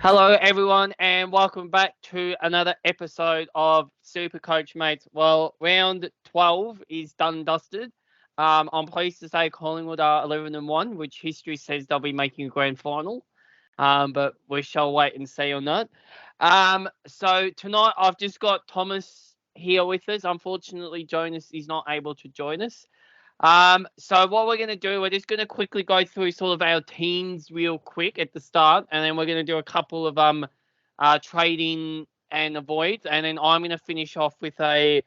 Hello, everyone, and welcome back to another episode of Supercoach, mates. Well, round 12 is done and dusted. I'm pleased to say Collingwood are 11-1, which history says they'll be making a grand final. But we shall wait and see on that. So tonight I've just got Thomas here with us. Unfortunately, Jonas is not able to join us. So what we're going to do, we're just going to quickly go through sort of our teams real quick at the start, and then we're going to do a couple of trading and avoids, and then I'm going to finish off with a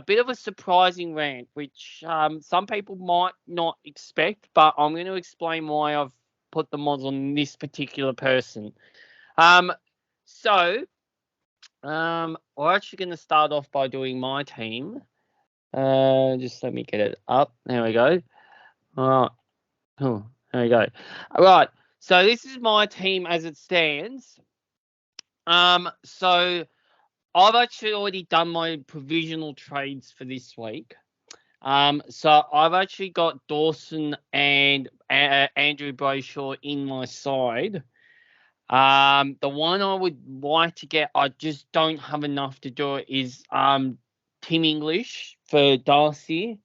bit of a surprising rant, which some people might not expect, but I'm going to explain why I've put the mods on this particular person. So we're actually going to start off by doing my team. Just let me get it up. There we go. All right. Oh, there we go. All right. So this is my team as it stands. So I've actually already done my provisional trades for this week. So I've actually got Dawson and Andrew Brayshaw in my side. The one I would like to get, I just don't have enough to do it, is Tim English for Darcy,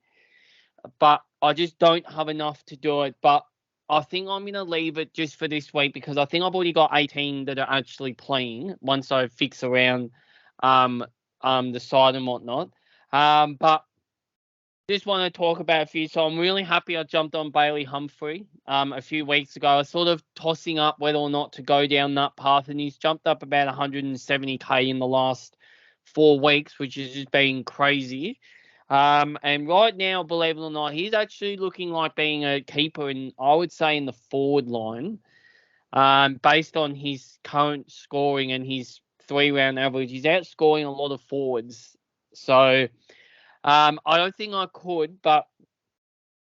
but I just don't have enough to do it. But I think I'm going to leave it just for this week because I think I've already got 18 that are actually playing once I fix around the side and whatnot. But just want to talk about a few. So I'm really happy I jumped on Bailey Humphrey a few weeks ago. I was sort of tossing up whether or not to go down that path, and he's jumped up about 170k in the last 4 weeks, which has just been crazy. And right now, believe it or not, he's actually looking like being a keeper, and I would say in the forward line, based on his current scoring and his 3-round average, he's outscoring a lot of forwards. So I don't think I could, but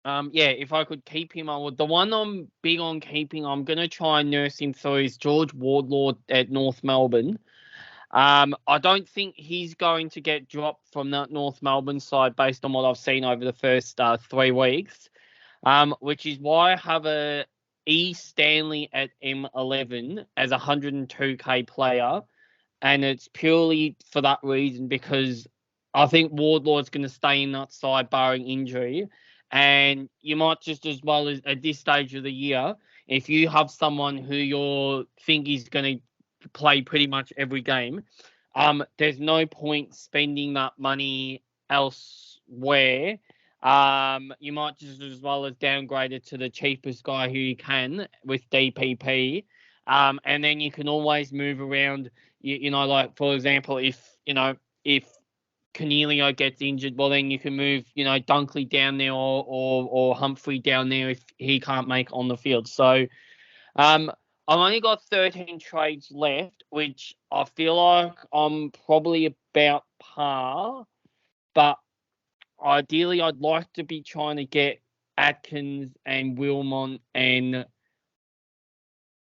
if I could keep him, I would. The one I'm big on keeping, I'm going to try and nurse him through, is George Wardlaw at North Melbourne. I don't think he's going to get dropped from that North Melbourne side based on what I've seen over the first 3 weeks, which is why I have a E. Stanley at M11 as a 102k player, and it's purely for that reason because I think Wardlaw is going to stay in that side barring injury, and you might just as well as at this stage of the year, if you have someone who you think is going to play pretty much every game, there's no point spending that money elsewhere. You might just as well as downgrade it to the cheapest guy who you can with DPP, and then you can always move around. You know, like for example, if Cornelio gets injured, well then you can move, Dunkley down there or Humphrey down there if he can't make on the field. So I've only got 13 trades left, which I feel like I'm probably about par. But ideally, I'd like to be trying to get Atkins and Wilmot and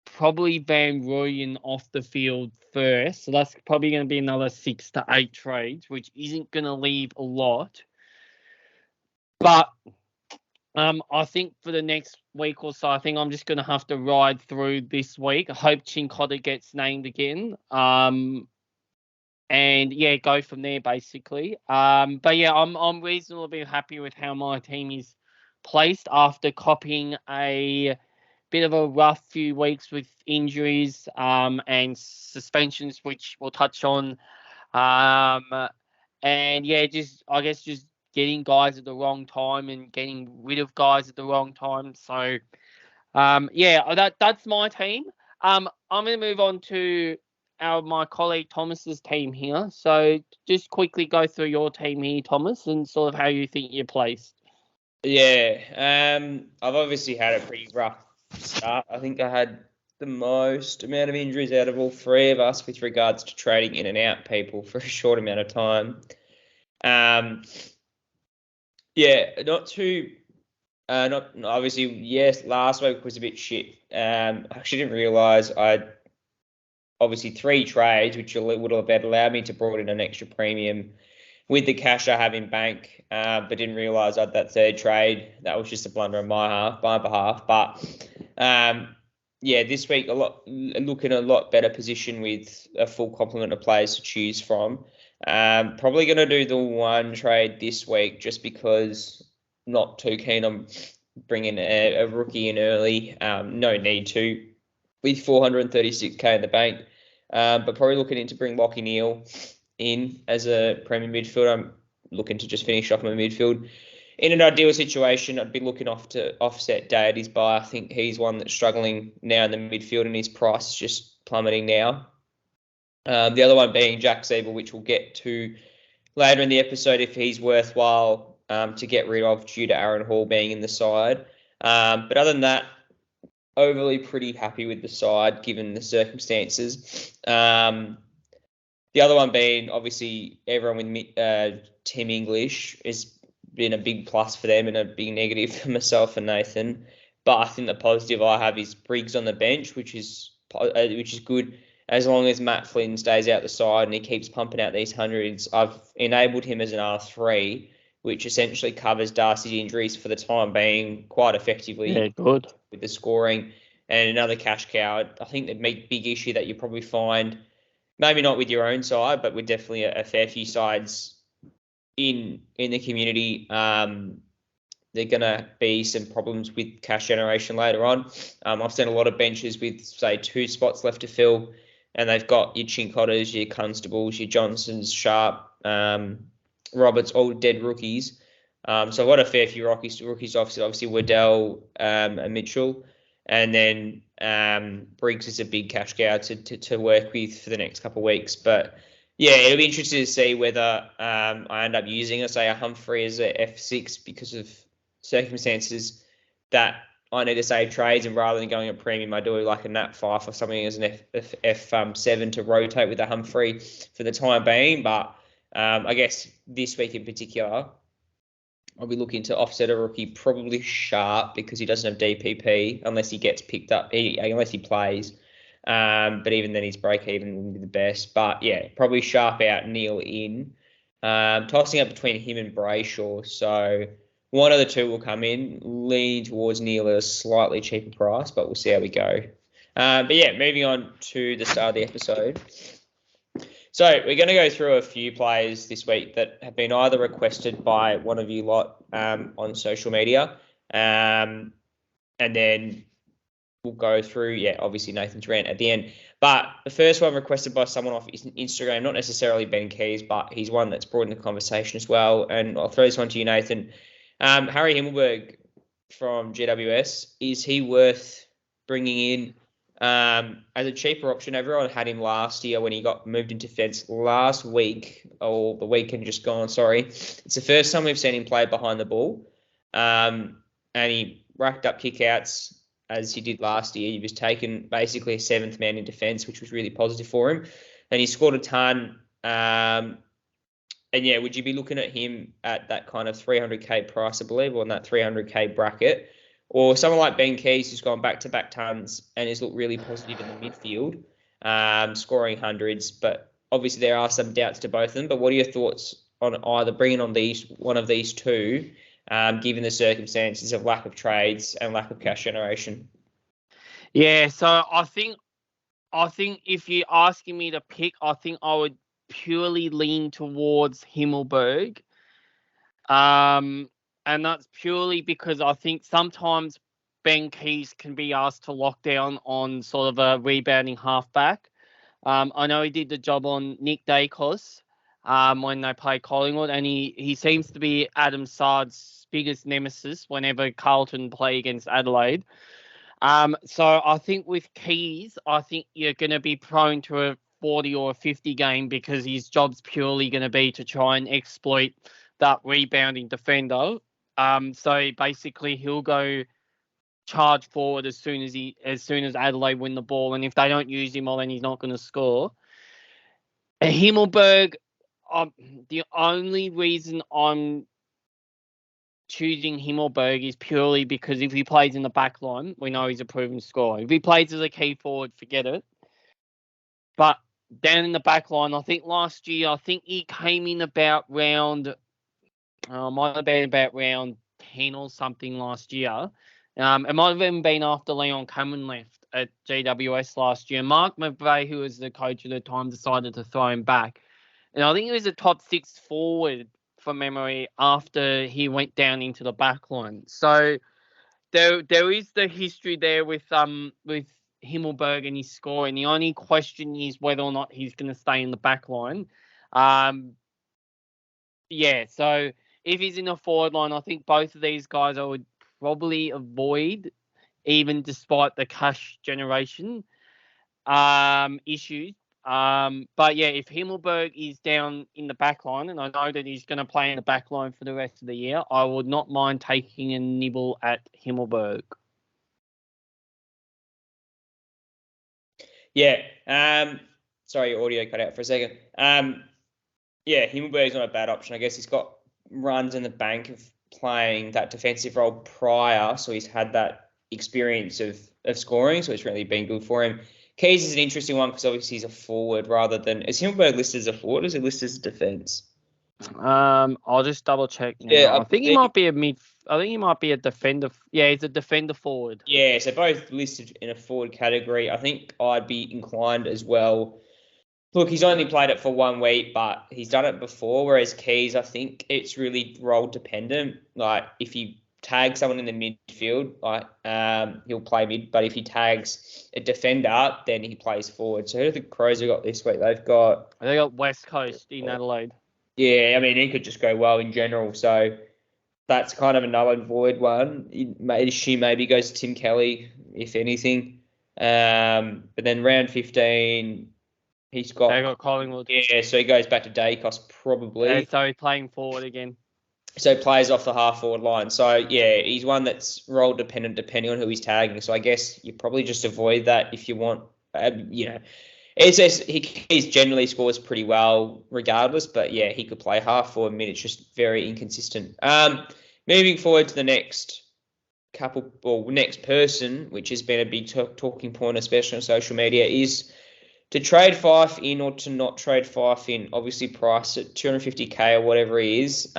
probably Van Rooyen off the field first. So that's probably going to be another 6 to 8 trades, which isn't going to leave a lot. But I think for the next week or so, I think I'm just going to have to ride through this week. I hope Chincotta gets named again. And go from there basically. But yeah, I'm reasonably happy with how my team is placed after copying a bit of a rough few weeks with injuries and suspensions, which we'll touch on. Just getting guys at the wrong time and getting rid of guys at the wrong time. So, that's my team. I'm going to move on to my colleague Thomas's team here. So just quickly go through your team here, Thomas, and sort of how you think you're placed. Yeah, I've obviously had a pretty rough start. I think I had the most amount of injuries out of all 3 of us with regards to trading in and out people for a short amount of time. Not obviously, yes, last week was a bit shit. I actually didn't realise I'd obviously 3 trades, which would have allowed me to broaden an extra premium with the cash I have in bank, but didn't realise I had that 3rd trade. That was just a blunder on my behalf. But yeah, this week looking a lot better position with a full complement of players to choose from. Probably going to do the one trade this week just because not too keen on bringing a rookie in early. No need to with 436k in the bank. But probably looking into bring Lockie Neal in as a premium midfielder. I'm looking to just finish off my midfield. In an ideal situation, I'd be looking off to offset Deity's buy. I think he's one that's struggling now in the midfield, and his price is just plummeting now. The other one being Jack Ziebell, which we'll get to later in the episode if he's worthwhile to get rid of due to Aaron Hall being in the side. But other than that, overly pretty happy with the side given the circumstances. The other one being obviously everyone with Tim English has been a big plus for them and a big negative for myself and Nathan. But I think the positive I have is Briggs on the bench, which is good as long as Matt Flynn stays out the side and he keeps pumping out these hundreds. I've enabled him as an R3, which essentially covers Darcy's injuries for the time being quite effectively. Yeah, good. With the scoring and another cash cow. I think the big issue that you probably find, maybe not with your own side, but with definitely a fair few sides in the community, there are going to be some problems with cash generation later on. I've seen a lot of benches with, say, 2 spots left to fill, and they've got your Chincotters, your Constables, your Johnsons, Sharp, Roberts, all dead rookies. So I've got a fair few rookies obviously Waddell and Mitchell. And then Briggs is a big cash cow to work with for the next couple of weeks. But yeah, it'll be interesting to see whether I end up using, a Humphrey as a F6 because of circumstances that I need to save trades, and rather than going a premium, I do like a Nat 5 or something as an F7 to rotate with a Humphrey for the time being. But I guess this week in particular, I'll be looking to offset a rookie, probably Sharp, because he doesn't have DPP unless he gets picked up, unless he plays. But even then, his break even wouldn't be the best. But yeah, probably Sharp out, Neal in. Tossing up between him and Brayshaw. So one of the two will come in, leaning towards Neal at a slightly cheaper price, but we'll see how we go. But yeah, moving on to the start of the episode. So we're going to go through a few players this week that have been either requested by one of you lot on social media, and then we'll go through, obviously Nathan's rant at the end. But the first one requested by someone off Instagram, not necessarily Ben Keys, but he's one that's brought in the conversation as well. And I'll throw this one to you, Nathan. Harry Himmelberg from GWS, is he worth bringing in as a cheaper option? Everyone had him last year when he got moved into fence last week, or the weekend just gone, sorry. It's the first time we've seen him play behind the ball. And he racked up kickouts as he did last year. He was taken basically a 7th man in defence, which was really positive for him. And he scored a ton. And yeah, would you be looking at him at that kind of 300k price, I believe, or in that 300k bracket? Or someone like Ben Keys, who's gone back-to-back tons and has looked really positive in the midfield, scoring hundreds. But obviously there are some doubts to both of them. But what are your thoughts on either bringing on one of these two, given the circumstances of lack of trades and lack of cash generation? Yeah, so I think if you're asking me to pick, I think I would purely lean towards Himmelberg. And that's purely because I think sometimes Ben Keys can be asked to lock down on sort of a rebounding halfback. I know he did the job on Nick Dacos when they played Collingwood, and he seems to be Adam Sard's biggest nemesis whenever Carlton play against Adelaide. So I think with Keys, I think you're going to be prone to a 40 or a 50 game because his job's purely going to be to try and exploit that rebounding defender. So basically he'll go charge forward as soon as Adelaide win the ball, and if they don't use him, well, then he's not going to score. Himmelberg, the only reason I'm choosing Himmelberg is purely because if he plays in the back line, we know he's a proven scorer. If he plays as a key forward, forget it. But down in the back line, I think last year, he came in about round, might have been about round 10 or something last year. It might have even been after Leon Cameron left. at GWS last year. Mark McVeigh, who was the coach at the time, decided to throw him back. And I think he was a top 6 forward from memory after he went down into the back line. So there is the history there with Himmelberg and his scoring. The only question is whether or not he's going to stay in the back line. So if he's in the forward line, I think both of these guys I would probably avoid, even despite the cash generation issues. But yeah, if Himmelberg is down in the back line, and I know that he's going to play in the back line for the rest of the year, I would not mind taking a nibble at Himmelberg. Yeah. Sorry, your audio cut out for a second. Yeah, Himmelberg's not a bad option. I guess he's got runs in the bank of playing that defensive role prior, so he's had that experience of scoring, so it's really been good for him. Keys is an interesting one because obviously he's a forward rather than... Is Himmelberg listed as a forward or is he listed as a defence? I'll just double check now. Yeah, I think he might be a mid... I think he might be a defender. Yeah, he's a defender forward. Yeah, so both listed in a forward category. I think I'd be inclined as well. Look, he's only played it for 1 week, but he's done it before, whereas Keys, I think it's really role dependent. Like, if you tag someone in the midfield, he'll play mid, but if he tags a defender, then he plays forward. So who do the Crows have got this week? They got West Coast in Adelaide. Yeah, I mean, he could just go well in general, so that's kind of a null and void one. She maybe goes to Tim Kelly, if anything. But then round 15... They got Collingwood. Yeah, so he goes back to Dacos probably. Yeah, so he's playing forward again. So he plays off the half-forward line. So, yeah, he's one that's role-dependent depending on who he's tagging. So I guess you probably just avoid that if you want, he generally scores pretty well regardless. But, yeah, he could play half-forward mid. It's just very inconsistent. Moving forward to the next next person, which has been a big talking point, especially on social media, is... to trade Fife in or to not trade Fife in, obviously priced at 250k or whatever he is.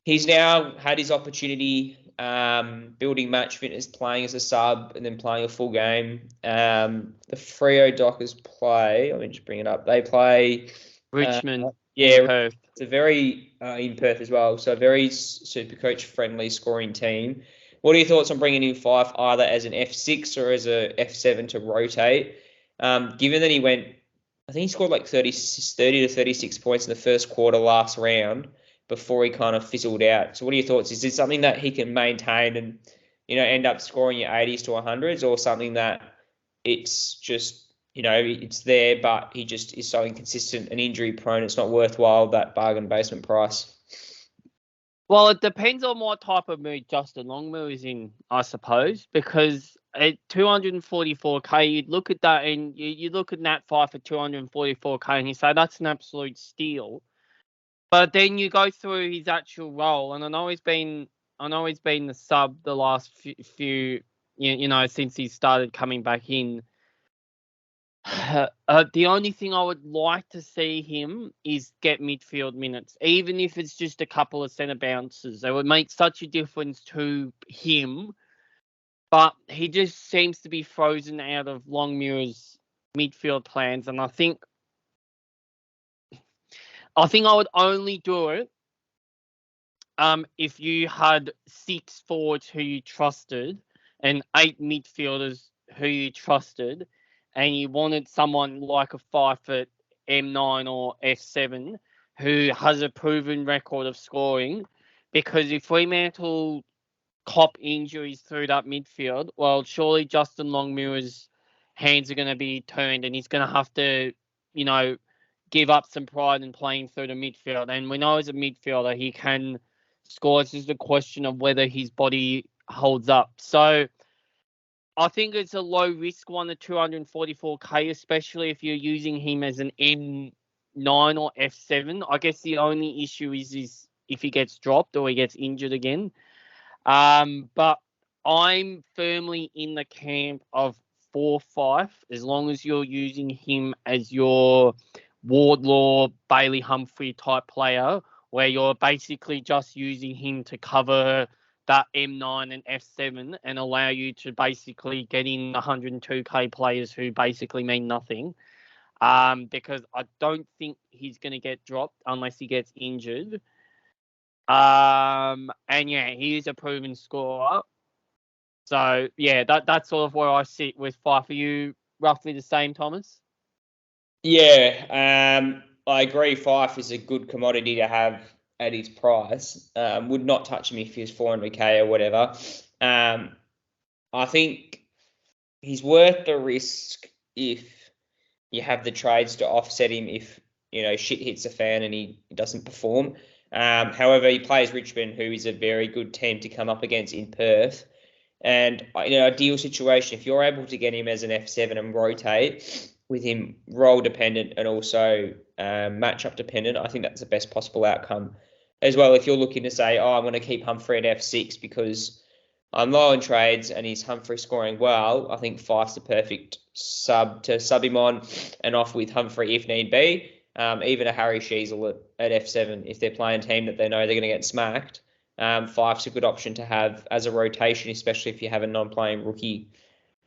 He's now had his opportunity building match fitness, playing as a sub and then playing a full game. The Freo Dockers play, let me just bring it up. They play... Richmond. Perth. It's a very... in Perth as well. So a very Supercoach friendly scoring team. What are your thoughts on bringing in Fife either as an F6 or as a F7 to rotate? Given that I think he scored like 30 to 36 points in the first quarter last round before he kind of fizzled out. So what are your thoughts? Is this something that he can maintain and, end up scoring your 80s to 100s, or something that it's just, it's there, but he just is so inconsistent and injury prone, it's not worthwhile that bargain basement price? Well, it depends on what type of mood Justin Longmuir is in, I suppose, because at 244k, you'd look at that and you look at Nat Fife at 244k and you say that's an absolute steal. But then you go through his actual role, and I know he's been the sub the last few since he started coming back in. The only thing I would like to see him is get midfield minutes, even if it's just a couple of centre bounces. It would make such a difference to him. But he just seems to be frozen out of Longmuir's midfield plans, and I think I would only do it if you had 6 forwards who you trusted and 8 midfielders who you trusted, and you wanted someone like a Fife at M9 or F7 who has a proven record of scoring. Because if Fremantle cop injuries through that midfield, well, surely Justin Longmuir's hands are going to be turned and he's going to have to, give up some pride in playing through the midfield. And we know as a midfielder he can score. It's just a question of whether his body holds up. So I think it's a low risk one at 244k, especially if you're using him as an M9 or F7. I guess the only issue is if he gets dropped or he gets injured again. But I'm firmly in the camp of 4-5, as long as you're using him as your Wardlaw, Bailey Humphrey type player, where you're basically just using him to cover that M9 and F7 and allow you to basically get in 102k players who basically mean nothing. Because I don't think he's going to get dropped unless he gets injured. And yeah, he is a proven scorer. So yeah, that's sort of where I sit with Fife. Are you roughly the same, Thomas? Yeah, I agree. Fife is a good commodity to have at his price. Would not touch him if he was 400k or whatever. I think he's worth the risk if you have the trades to offset him if shit hits the fan and he doesn't perform. However, he plays Richmond, who is a very good team to come up against in Perth. And in an ideal situation, if you're able to get him as an F7 and rotate with him role dependent and also matchup dependent, I think that's the best possible outcome. As well, if you're looking to say, I'm going to keep Humphrey at F6 because I'm low in trades and he's Humphrey scoring well, I think Fife's the perfect sub him on and off with Humphrey if need be. Even a Harry Sheasel at F7, if they're playing a team that they know they're going to get smacked, Fife's a good option to have as a rotation, especially if you have a non-playing rookie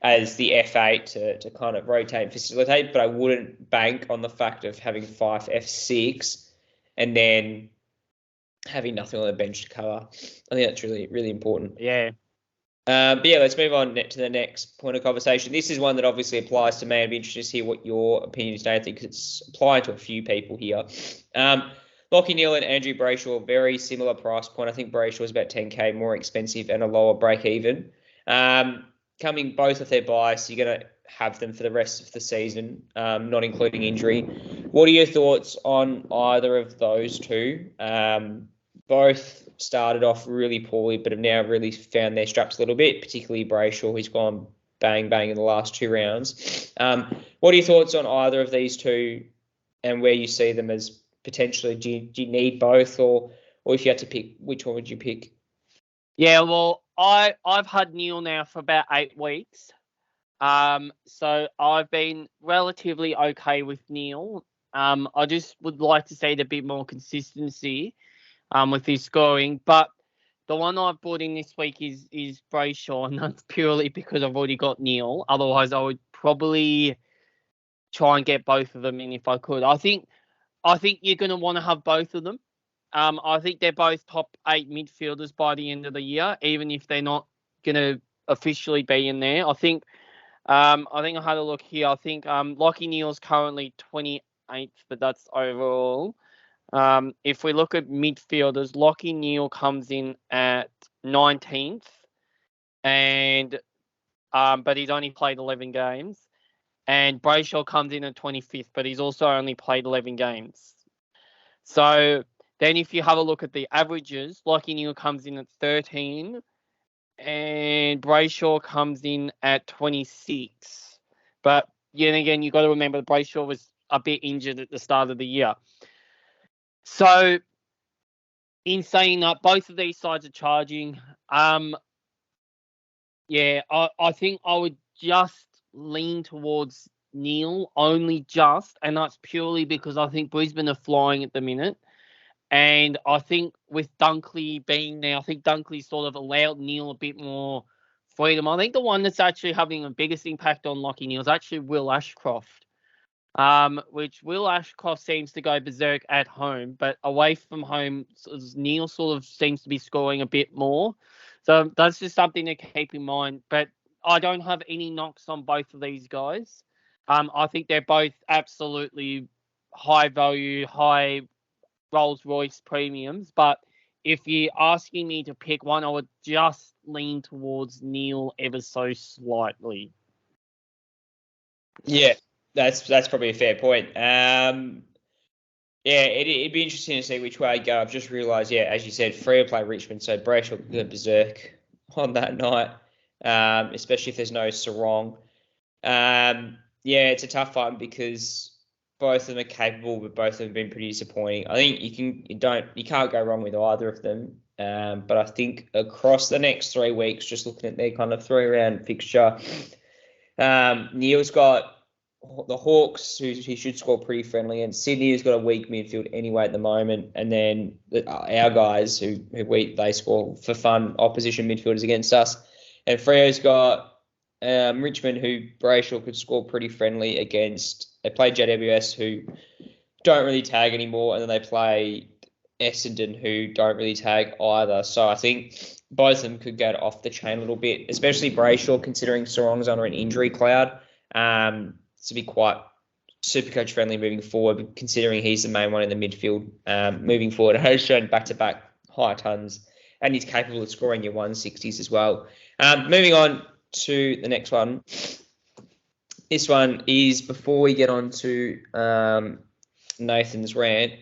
as the F8 to kind of rotate and facilitate. But I wouldn't bank on the fact of having Fife F6 and then having nothing on the bench to cover. I think that's really, really important. Yeah. But yeah, let's move on to the next point of conversation. This is one that obviously applies to me. I'd be interested to hear what your opinion is, Nathan, because it's applying to a few people here. Lockie Neal and Andrew Brayshaw, very similar price point. I think Brayshaw is about 10k more expensive and a lower break even. Coming both of their buys, you're going to have them for the rest of the season, not including injury. What are your thoughts on either of those two? Both started off really poorly, but have now really found their straps a little bit, particularly Brayshaw, who's gone bang, bang in the last 2 rounds. What are your thoughts on either of these two and where you see them as potentially? Do you need both, or if you had to pick, which one would you pick? Yeah, well, I've had Neil now for about 8 weeks. So I've been relatively okay with Neil. I just would like to see a bit more consistency with his scoring. But the one I've brought in this week is Brayshaw, and that's purely because I've already got Neil. Otherwise, I would probably try and get both of them in if I could. I think you're going to want to have both of them. I think they're both top 8 midfielders by the end of the year, even if they're not going to officially be in there. I think I had a look here. I think Lockie Neal's currently 28th, but that's overall. If we look at midfielders, Lockie Neal comes in at 19th, and but he's only played 11 games. And Brayshaw comes in at 25th, but he's also only played 11 games. So then if you have a look at the averages, Lockie Neal comes in at 13 and Brayshaw comes in at 26. But yet again, you've got to remember that Brayshaw was a bit injured at the start of the year. So in saying that, both of these sides are charging. Yeah, I think I would just lean towards Neil, only just, and that's purely because I think Brisbane are flying at the minute. And I think with Dunkley being there, I think Dunkley sort of allowed Neil a bit more freedom. I think the one that's actually having the biggest impact on Lockie Neal is actually Will Ashcroft, which Will Ashcroft seems to go berserk at home, but away from home, Neil sort of seems to be scoring a bit more. So that's just something to keep in mind. But I don't have any knocks on both of these guys. I think they're both absolutely high value, high Rolls-Royce premiums. But if you're asking me to pick one, I would just lean towards Neil ever so slightly. Yeah, that's probably a fair point. Yeah, it'd be interesting to see which way I go. I've just realised, yeah, as you said, free to play Richmond, so Brayshaw could go berserk on that night, especially if there's no Sarong. Yeah, it's a tough one because both of them are capable, but both of them have been pretty disappointing. I think you can't go wrong with either of them. But I think across the next 3 weeks, just looking at their kind of 3-round fixture, Neil's got the Hawks, who he should score pretty friendly, and Sydney, who's got a weak midfield anyway at the moment, and then our guys they score for fun opposition midfielders against us, and Freo's got Richmond, who Brayshaw could score pretty friendly against. They play JWS, who don't really tag anymore, and then they play Essendon, who don't really tag either. So I think both of them could go off the chain a little bit, especially Brayshaw, considering Sarong's under an injury cloud. To be quite Supercoach friendly moving forward, considering he's the main one in the midfield moving forward. Has shown back-to-back high tons, and he's capable of scoring your 160s as well. Moving on to the next one. This one is before we get on to Nathan's rant.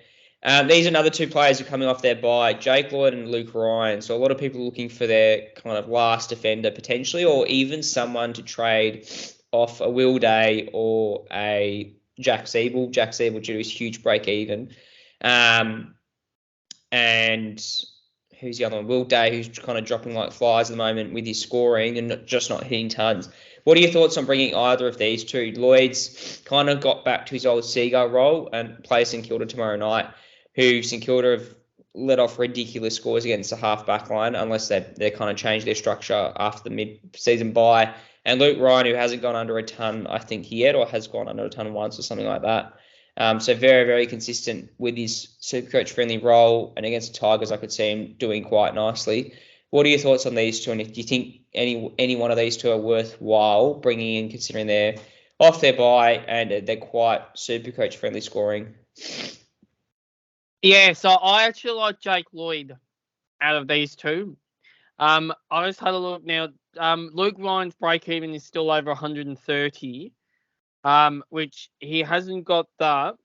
These are another two players who are coming off their bye, Jake Lloyd and Luke Ryan. So a lot of people are looking for their kind of last defender potentially, or even someone to trade off a Will Day or a Jack Ziebell. Jack Ziebell due to his huge break even. And who's the other one? Will Day, who's kind of dropping like flies at the moment with his scoring and just not hitting tons. What are your thoughts on bringing either of these two? Lloyd's kind of got back to his old Seagull role and plays St Kilda tomorrow night, who St Kilda have let off ridiculous scores against the half-back line, unless they kind of changed their structure after the mid-season bye. And Luke Ryan, who hasn't gone under a ton, I think, yet, or has gone under a ton once or something like that. So very, very consistent with his Supercoach-friendly role. And against the Tigers, I could see him doing quite nicely. What are your thoughts on these two? And do you think any one of these two are worthwhile bringing in, considering they're off their bye and they're quite Supercoach-friendly scoring? Yeah, so I actually like Jake Lloyd out of these two. I just had a look now. Luke Ryan's break even is still over 130, which he hasn't got that.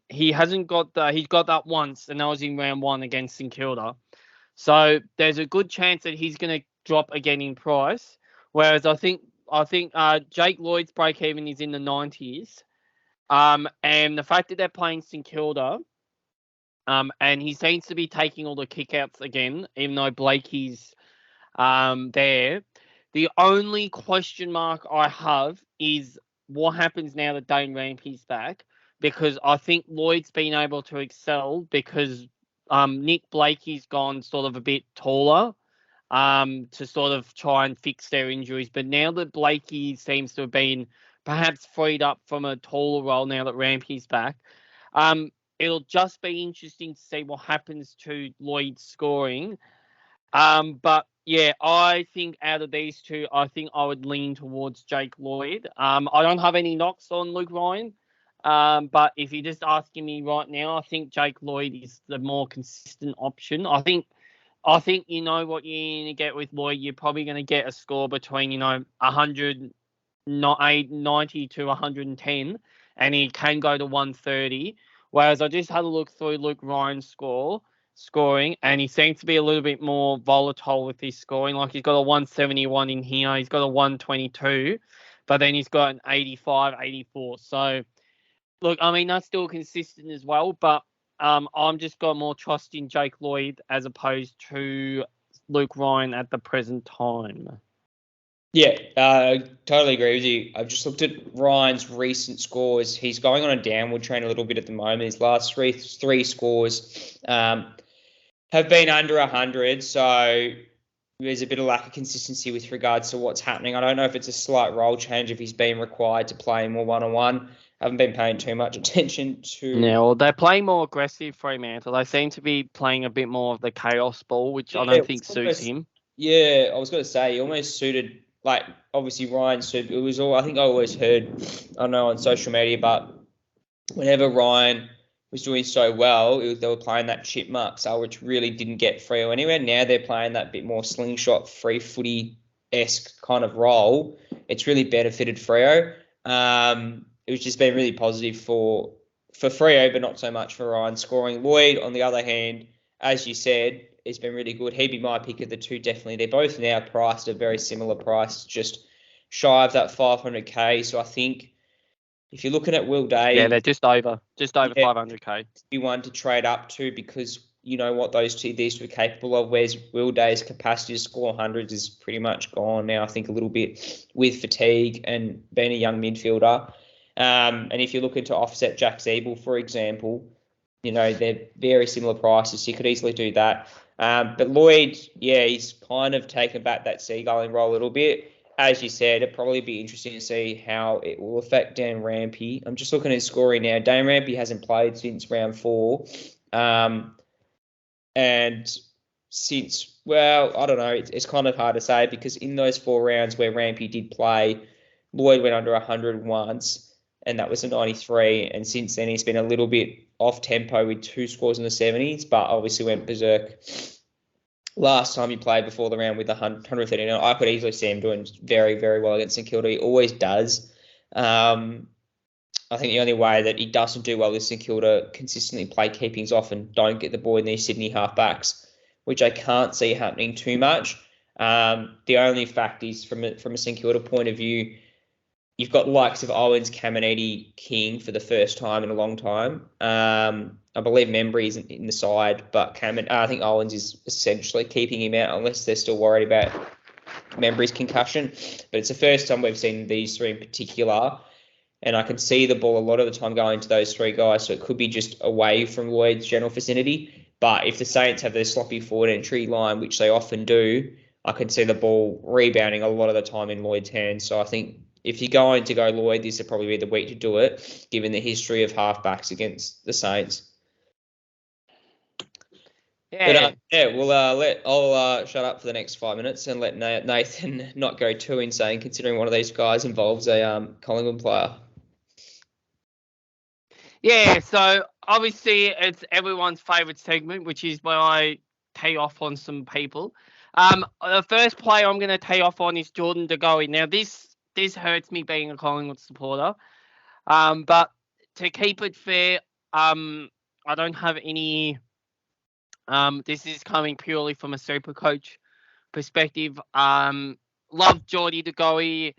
He's got that once, and that was in round 1 against St Kilda. So there's a good chance that he's going to drop again in price. Whereas I think Jake Lloyd's break even is in the 90s. And the fact that they're playing St Kilda, and he seems to be taking all the kickouts again, even though Blakey's there. The only question mark I have is what happens now that Dane Rampy's back, because I think Lloyd's been able to excel because Nick Blakey's gone sort of a bit taller to sort of try and fix their injuries. But now that Blakey seems to have been perhaps freed up from a taller role now that Rampy's back, it'll just be interesting to see what happens to Lloyd's scoring. But yeah, I think out of these two, I think I would lean towards Jake Lloyd. I don't have any knocks on Luke Ryan. But if you're just asking me right now, I think Jake Lloyd is the more consistent option. I think you know what you're going to get with Lloyd. You're probably going to get a score between 90 to 110, and he can go to 130. Whereas I just had a look through Luke Ryan's scoring, and he seems to be a little bit more volatile with his scoring. Like he's got a 171 in here, he's got a 122, but then he's got an 85, 84. So, look, I mean, that's still consistent as well, but I'm just got more trust in Jake Lloyd as opposed to Luke Ryan at the present time. Yeah, totally agree with you. I've just looked at Ryan's recent scores. He's going on a downward trend a little bit at the moment. His last three scores have been under 100, so there's a bit of lack of consistency with regards to what's happening. I don't know if it's a slight role change, if he's being required to play more one-on-one. I haven't been paying too much attention to... Yeah, well, they're playing more aggressive, Fremantle. They seem to be playing a bit more of the chaos ball, which I don't think suits him. Yeah, I was going to say, he almost suited... Like, obviously, Ryan suited... It was all... I think I always heard, I don't know, on social media, but whenever Ryan was doing so well, they were playing that chipmunk style, which really didn't get Freo anywhere. Now they're playing that bit more slingshot, free footy-esque kind of role. It's really benefited Freo. It was just been really positive for Freo, but not so much for Ryan scoring. Lloyd, on the other hand, as you said, it's been really good. He'd be my pick of the two, definitely. They're both now priced at a very similar price, just shy of that 500k. So I think if you're looking at Will Day... Yeah, they're just over 500k. Be one to trade up to, because what these two are capable of, whereas Will Day's capacity to score hundreds is pretty much gone now, I think, a little bit with fatigue and being a young midfielder. And if you're looking to offset Jack Ziebell, for example, they're very similar prices. So you could easily do that. But Lloyd, he's kind of taken back that seagulling role a little bit. As you said, it'd probably be interesting to see how it will affect Dan Rampy. I'm just looking at his scoring now. Dan Rampy hasn't played since round 4. And since, I don't know, it's kind of hard to say because in those 4 rounds where Rampy did play, Lloyd went under 100 once, and that was a 93. And since then, he's been a little bit off tempo with 2 scores in the 70s, but obviously went berserk last time he played before the round with 139. I could easily see him doing very, very well against St Kilda. He always does. I think the only way that he doesn't do well is St Kilda consistently play keepings off and don't get the ball in these Sydney halfbacks, which I can't see happening too much. The only fact is, from a St Kilda point of view, you've got the likes of Owens, Caminiti, King for the first time in a long time. I believe Membry isn't in the side, but I think Owens is essentially keeping him out unless they're still worried about Membry's concussion. But it's the first time we've seen these 3 in particular. And I can see the ball a lot of the time going to those 3 guys, so it could be just away from Lloyd's general vicinity. But if the Saints have their sloppy forward entry line, which they often do, I can see the ball rebounding a lot of the time in Lloyd's hands. So I think if you're going to go Lloyd, this would probably be the week to do it, given the history of halfbacks against the Saints. Yeah. But, I'll shut up for the next 5 minutes and let Nathan not go too insane, considering one of these guys involves a Collingwood player. Yeah, so obviously it's everyone's favourite segment, which is where I tee off on some people. The first player I'm going to tee off on is Jordan De Goey. Now, this hurts me being a Collingwood supporter, but to keep it fair, I don't have any. This is coming purely from a Supercoach perspective. Love Jordy De Goey.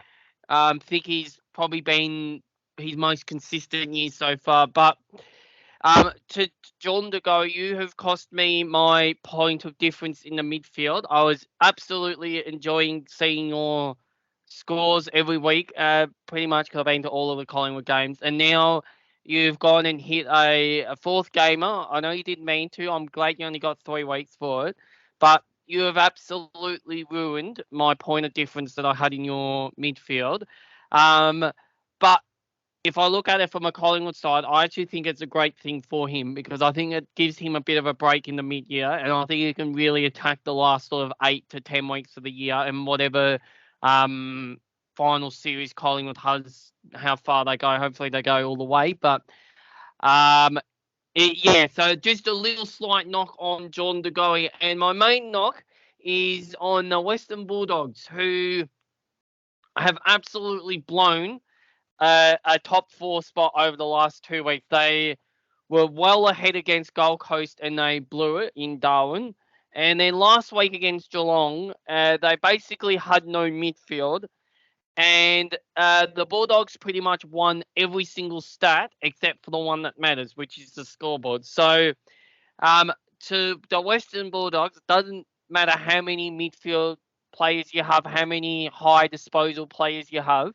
Think he's probably been his most consistent year so far. But to Jordan De Goey, you have cost me my point of difference in the midfield. I was absolutely enjoying seeing your scores every week, pretty much because I've been to all of the Collingwood games. And now you've gone and hit a 4th gamer. I know you didn't mean to. I'm glad you only got 3 weeks for it. But you have absolutely ruined my point of difference that I had in your midfield. But if I look at it from a Collingwood side, I actually think it's a great thing for him because I think it gives him a bit of a break in the mid-year, and I think he can really attack the last sort of 8 to 10 weeks of the year and whatever final series Collingwood has, how far they go. Hopefully they go all the way. But so just a little slight knock on Jordan De Goey, and my main knock is on the Western Bulldogs, who have absolutely blown a top 4 spot over the last 2 weeks. They were well ahead against Gold Coast and they blew it in Darwin. And then last week against Geelong, they basically had no midfield. And the Bulldogs pretty much won every single stat except for the one that matters, which is the scoreboard. So to the Western Bulldogs, it doesn't matter how many midfield players you have, how many high disposal players you have.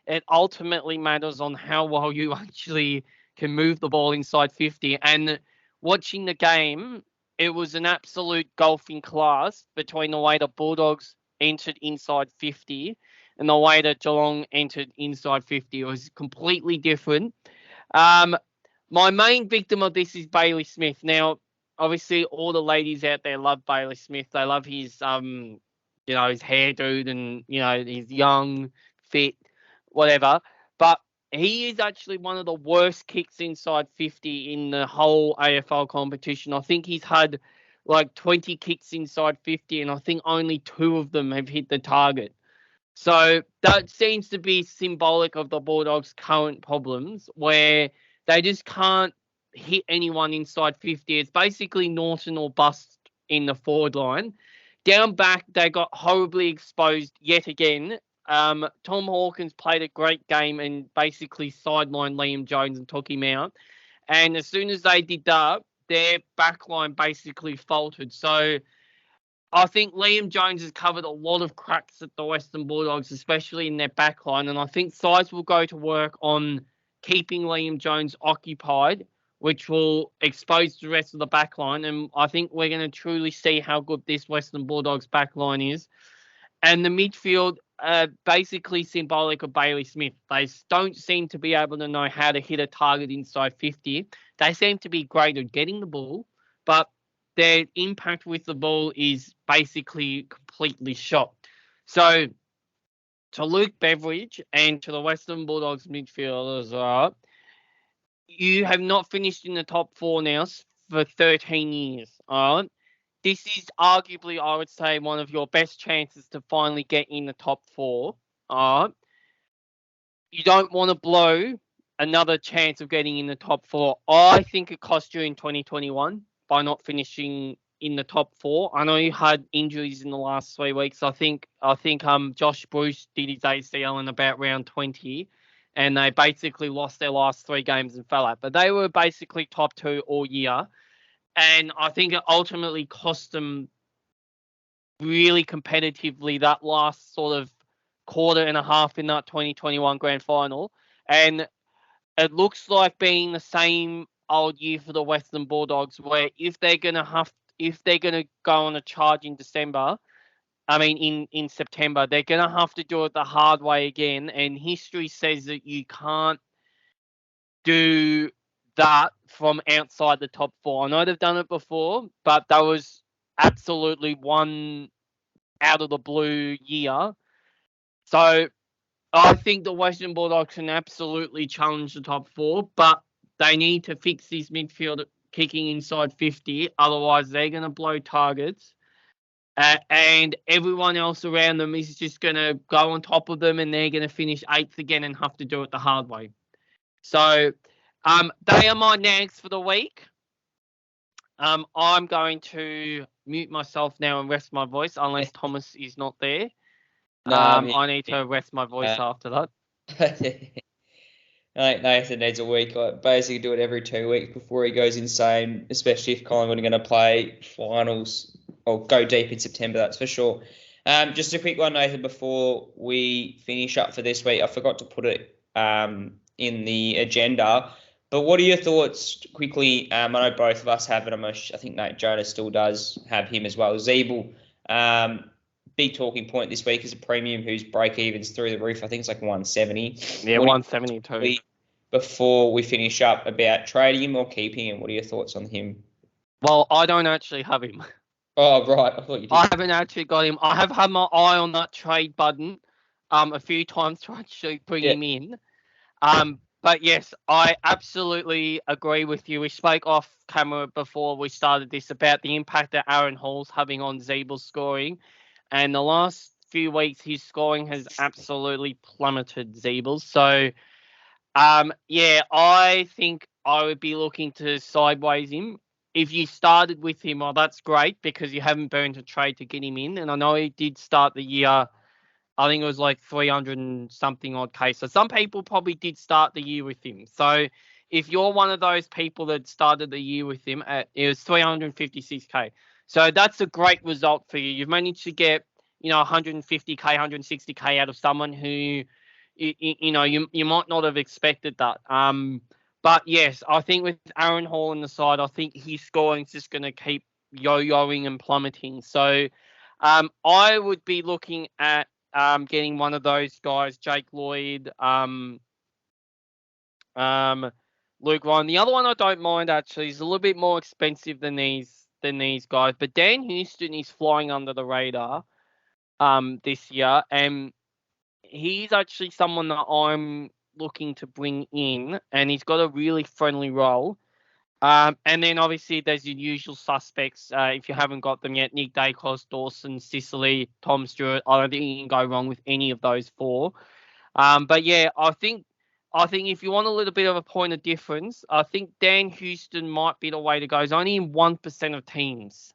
It ultimately matters on how well you actually can move the ball inside 50. And watching the game, it was an absolute golfing class between the way the Bulldogs entered inside 50 and the way that Geelong entered inside 50. It was completely different. My main victim of this is Bailey Smith. Now, obviously, all the ladies out there love Bailey Smith. They love his, his hairdo and, he's young, fit, whatever. But he is actually one of the worst kicks inside 50 in the whole AFL competition. I think he's had like 20 kicks inside 50, and I think only 2 of them have hit the target. So that seems to be symbolic of the Bulldogs' current problems, where they just can't hit anyone inside 50. It's basically Norton or bust in the forward line. Down back, they got horribly exposed yet again. Tom Hawkins played a great game and basically sidelined Liam Jones and took him out. And as soon as they did that, their backline basically faltered. So I think Liam Jones has covered a lot of cracks at the Western Bulldogs, especially in their backline. And I think sides will go to work on keeping Liam Jones occupied, which will expose the rest of the backline. And I think we're going to truly see how good this Western Bulldogs backline is. And the midfield, basically symbolic of Bailey Smith. They don't seem to be able to know how to hit a target inside 50. They seem to be great at getting the ball, but their impact with the ball is basically completely shot. So to Luke Beveridge and to the Western Bulldogs midfielders, you have not finished in the top 4 now for 13 years. All right. This is arguably, I would say, one of your best chances to finally get in the top 4. All right. You don't want to blow another chance of getting in the top 4. I think it cost you in 2021 by not finishing in the top 4. I know you had injuries in the last 3 weeks. I think Josh Bruce did his ACL in about round 20, and they basically lost their last 3 games and fell out. But they were basically top 2 all year, and I think it ultimately cost them really competitively that last sort of quarter and a half in that 2021 grand final. And it looks like being the same old year for the Western Bulldogs, where if they're gonna go on a charge in September, they're gonna have to do it the hard way again. And history says that you can't do that from outside the top 4. I know they've done it before, but that was absolutely one out of the blue year. So I think the Western Bulldogs can absolutely challenge the top 4, but they need to fix this midfield kicking inside 50. Otherwise, they're going to blow targets. And everyone else around them is just going to go on top of them, and they're going to finish 8th again and have to do it the hard way. So they are my nags for the week. I'm going to mute myself now and rest my voice, unless Thomas is not there. I need to rest my voice after that. I think Nathan needs a week. I basically do it every 2 weeks before he goes insane, especially if Collingwood are going to play finals or go deep in September, that's for sure. Just a quick one, Nathan, before we finish up for this week. I forgot to put it in the agenda. But what are your thoughts quickly? I know both of us have it. I think Nate Jonas still does have him as well. Ziebell, big talking point this week is a premium whose break-even's through the roof. I think it's like 170. Yeah, 172. Before we finish up, about trading him or keeping him, what are your thoughts on him? Well, I don't actually have him. Oh, right. I thought you did. I haven't actually got him. I have had my eye on that trade button a few times to actually bring him in. But yes, I absolutely agree with you. We spoke off camera before we started this about the impact that Aaron Hall's having on Ziebell's scoring. And the last few weeks, his scoring has absolutely plummeted, Ziebell. So, I think I would be looking to sideways him. If you started with him, well, that's great because you haven't burned a trade to get him in. And I know he did start the year, I think it was like 300 and something odd K. So some people probably did start the year with him. So if you're one of those people that started the year with him, it was 356K. So that's a great result for you. You've managed to get, 150K, 160K out of someone who, you might not have expected that. But yes, I think with Aaron Hall on the side, I think his scoring is just going to keep yo-yoing and plummeting. So I would be looking at getting one of those guys, Jake Lloyd, Luke Ryan. The other one I don't mind actually is a little bit more expensive than these guys, but Dan Houston is flying under the radar this year, and he's actually someone that I'm looking to bring in, and he's got a really friendly role. And then obviously there's your usual suspects. If you haven't got them yet, Nick Dacos, Dawson, Sicily, Tom Stewart. I don't think you can go wrong with any of those 4. But yeah, I think if you want a little bit of a point of difference, I think Dan Houston might be the way to go. He's only in 1% of teams,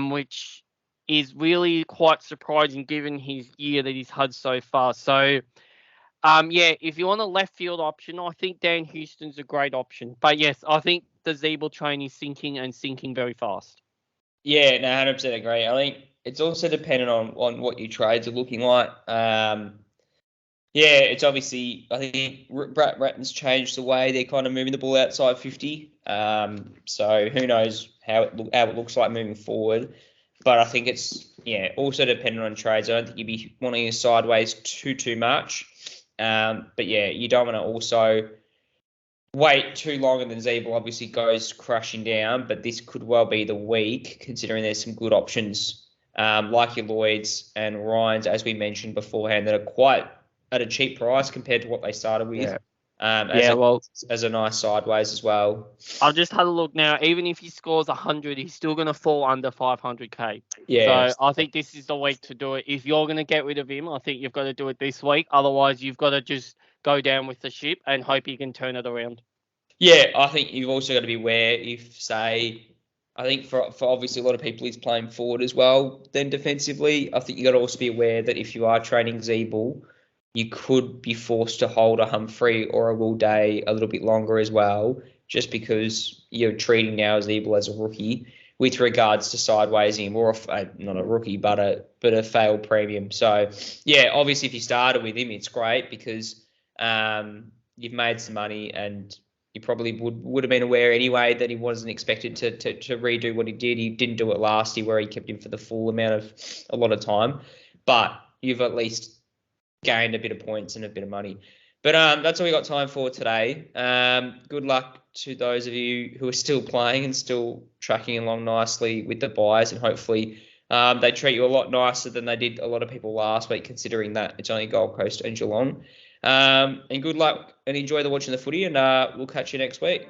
which is really quite surprising given his year that he's had so far. So, if you want a left field option, I think Dan Houston's a great option. But yes, I think the Ziebell train is sinking and sinking very fast. Yeah, no, 100% agree. I think it's also dependent on what your trades are looking like. Yeah, it's obviously, I think Brett Ratton's changed the way they're kind of moving the ball outside 50. So who knows how it looks like moving forward. But I think it's, also dependent on trades. I don't think you'd be wanting a sideways too much. But yeah, you don't want to also wait too long and then Ziebell obviously goes crashing down. But this could well be the week, considering there's some good options like your Lloyds and Ryans, as we mentioned beforehand, that are quite at a cheap price compared to what they started with. As a nice sideways as well. I've just had a look now. Even if he scores 100, he's still going to fall under 500k. Yeah. So I think this is the week to do it. If you're going to get rid of him, I think you've got to do it this week. Otherwise, you've got to just go down with the ship and hope he can turn it around. Yeah, I think you've also got to be aware if, say, I think for obviously a lot of people he's playing forward as well then defensively. I think you got to also be aware that if you are trading Ziebell, you could be forced to hold a Humphrey or a Will Day a little bit longer as well, just because you're treating now Ziebell as a rookie with regards to sideways him, or not a rookie, but a failed premium. So yeah, obviously if you started with him, it's great because you've made some money and you probably would have been aware anyway that he wasn't expected to redo what he did. He didn't do it last year where he kept him for the full amount of a lot of time, but you've at least gained a bit of points and a bit of money. But that's all we got time for today. Good luck to those of you who are still playing and still tracking along nicely with the buys, and hopefully they treat you a lot nicer than they did a lot of people last week, considering that it's only Gold Coast and Geelong. And good luck and enjoy watching the footy, and we'll catch you next week.